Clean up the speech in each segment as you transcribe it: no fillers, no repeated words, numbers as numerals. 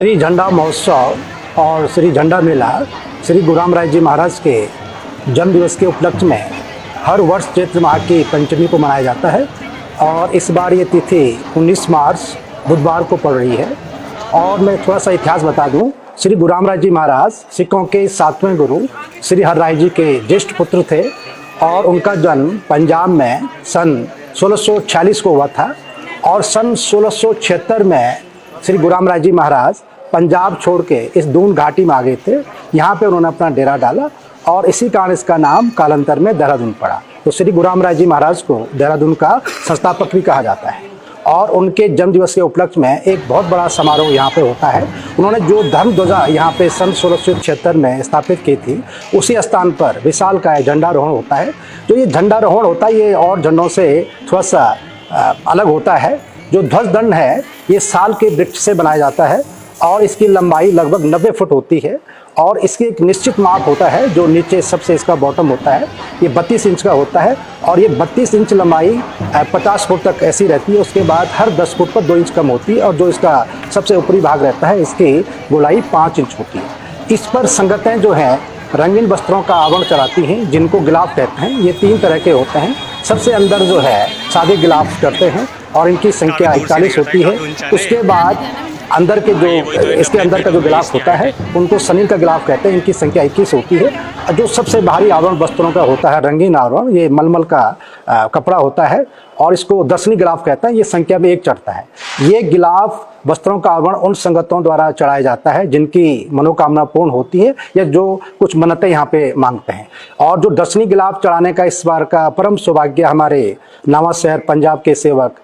श्री झंडा महोत्सव और श्री झंडा मेला श्री गुरु रामराय जी महाराज के जन्म दिवस के उपलक्ष्य में हर वर्ष चैत्र माह की पंचमी को मनाया जाता है और इस बार ये तिथि 19 मार्च बुधवार को पड़ रही है। और मैं थोड़ा सा इतिहास बता दूं, श्री गुरु रामराय जी महाराज सिखों के 7वें गुरु श्री हरराय जी के ज्येष्ठ पुत्र थे और उनका जन्म पंजाब में सन 1646 को हुआ था और सन 1676 में श्री गुरु रामराय जी महाराज पंजाब छोड़ के इस दून घाटी में आ गए थे। यहाँ पे उन्होंने अपना डेरा डाला और इसी कारण इसका नाम कालांतर में देहरादून पड़ा। तो श्री गुरु रामराय जी महाराज को देहरादून का संस्थापक भी कहा जाता है और उनके जन्म दिवस के उपलक्ष्य में एक बहुत बड़ा समारोह यहाँ पे होता है। उन्होंने जो धर्म ध्वजा यहाँ पे सन 1676 में स्थापित की थी, उसी स्थान पर विशाल का झंडारोहण होता है। जो ये झंडारोहण होता है ये और झंडों से थोड़ा सा अलग होता है। जो ध्वज दंड है ये साल के वृक्ष से बनाया जाता है और इसकी लंबाई लगभग 90 फुट होती है और इसकी एक निश्चित माप होता है। जो नीचे सबसे इसका बॉटम होता है ये 32 इंच का होता है और ये 32 इंच लंबाई 50 फुट तक ऐसी रहती है। उसके बाद हर 10 फुट पर 2 इंच कम होती है और जो इसका सबसे ऊपरी भाग रहता है इसकी गोलाई 5 इंच होती है। इस पर संगतें जो हैं रंगीन वस्त्रों का आवरण चढ़ाती हैं, जिनको गिलाफ कहते हैं। ये 3 तरह के होते हैं। सबसे अंदर जो है सादे गिलाफ चढ़ते हैं और इनकी संख्या 41 होती है। उसके बाद अंदर के जो इसके अंदर का जो गिलाफ होता है उनको सनील का गिलाफ कहते हैं, इनकी संख्या 21 होती है। जो सबसे भारी आवरण वस्त्रों का होता है रंगीन आवरण, ये मलमल का कपड़ा होता है और इसको दसनी गिलाफ कहते हैं, ये संख्या में 1 चढ़ता है। ये गिलाफ वस्त्रों का आवरण उन संगतों द्वारा चढ़ाया जाता है जिनकी मनोकामना पूर्ण होती है या जो कुछ मन्नतें यहाँ पे मांगते हैं। और जो दसनी गिलाफ चढ़ाने का इस बार का परम सौभाग्य हमारे नवा शहर पंजाब के सेवक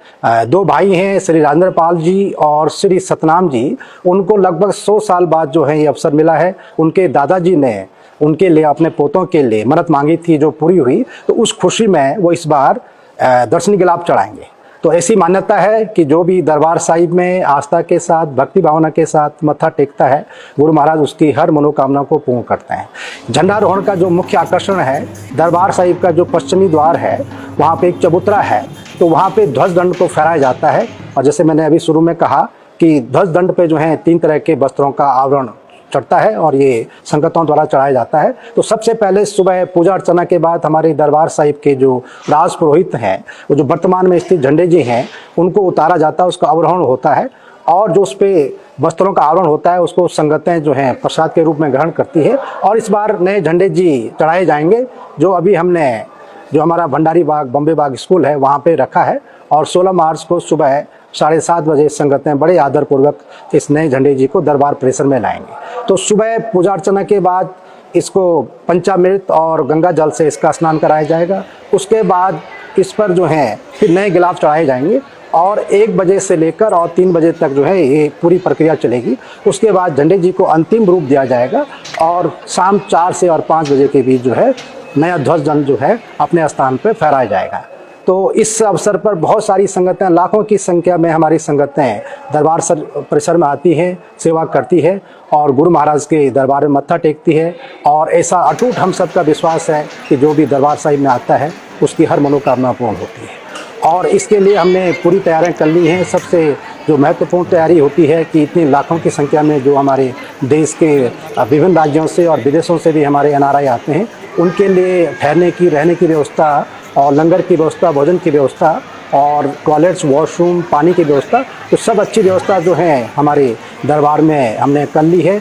2 भाई हैं, श्री राजेंद्रपाल जी और श्री सतनाम जी। उनको लगभग 100 साल बाद जो है ये अवसर मिला है। उनके दादाजी ने उनके लिए अपने पोतों के लिए मन्नत मांगी थी जो पूरी हुई, तो उस खुशी में वो इस बार दर्शनी गिलाफ चढ़ाएंगे। तो ऐसी मान्यता है कि जो भी दरबार साहिब में आस्था के साथ भक्ति भावना के साथ मत्था टेकता है, गुरु महाराज उसकी हर मनोकामना को पूर्ण करते हैं। झंडारोहण का जो मुख्य आकर्षण है, दरबार साहिब का जो पश्चिमी द्वार है वहाँ पे एक चबूतरा है, तो वहाँ पे ध्वज दंड को फहराया जाता है। और जैसे मैंने अभी शुरू में कहा कि ध्वज दंड पे जो है 3 तरह के वस्त्रों का आवरण चढ़ता है और ये संगतों द्वारा चढ़ाया जाता है। तो सबसे पहले सुबह पूजा अर्चना के बाद हमारे दरबार साहिब के जो राज पुरोहित हैं, वो जो वर्तमान में स्थित झंडे जी हैं, उनको उतारा जाता है, उसका अवरोहण होता है और जो उस पर वस्त्रों का आवरण होता है उसको संगतें जो हैं प्रसाद के रूप में ग्रहण करती है। और इस बार नए झंडे जी चढ़ाए जाएंगे जो अभी हमने जो हमारा भंडारी बाग बॉम्बे बाग स्कूल है वहाँ पे रखा है और 16 मार्च को सुबह 7:30 बजे संगतें बड़े आदरपूर्वक इस नए झंडे जी को दरबार परिसर में लाएंगे। तो सुबह पूजा अर्चना के बाद इसको पंचामृत और गंगा जल से इसका स्नान कराया जाएगा। उसके बाद इस पर जो है फिर नए गिलाफ चढ़ाए जाएंगे और 1 बजे से लेकर और 3 बजे तक जो है ये पूरी प्रक्रिया चलेगी। उसके बाद झंडे जी को अंतिम रूप दिया जाएगा और शाम 4 से और 5 बजे के बीच जो है नया ध्वज दंड जो है अपने स्थान पर फहराया जाएगा। तो इस अवसर पर बहुत सारी संगतें, लाखों की संख्या में हमारी संगतें दरबार परिसर में आती हैं, सेवा करती है और गुरु महाराज के दरबार में मत्था टेकती है। और ऐसा अटूट हम सबका विश्वास है कि जो भी दरबार साहिब में आता है उसकी हर मनोकामना पूर्ण होती है। और इसके लिए हमने पूरी तैयारियां कर ली हैं। सबसे जो महत्वपूर्ण तैयारी होती है कि इतनी लाखों की संख्या में जो हमारे देश के विभिन्न राज्यों से और विदेशों से भी हमारे NRI आते हैं, उनके लिए ठहरने की, रहने की व्यवस्था और लंगर की व्यवस्था, भोजन की व्यवस्था और टॉयलेट्स, वॉशरूम, पानी की व्यवस्था, तो सब अच्छी व्यवस्था जो है हमारे दरबार में हमने कर ली है।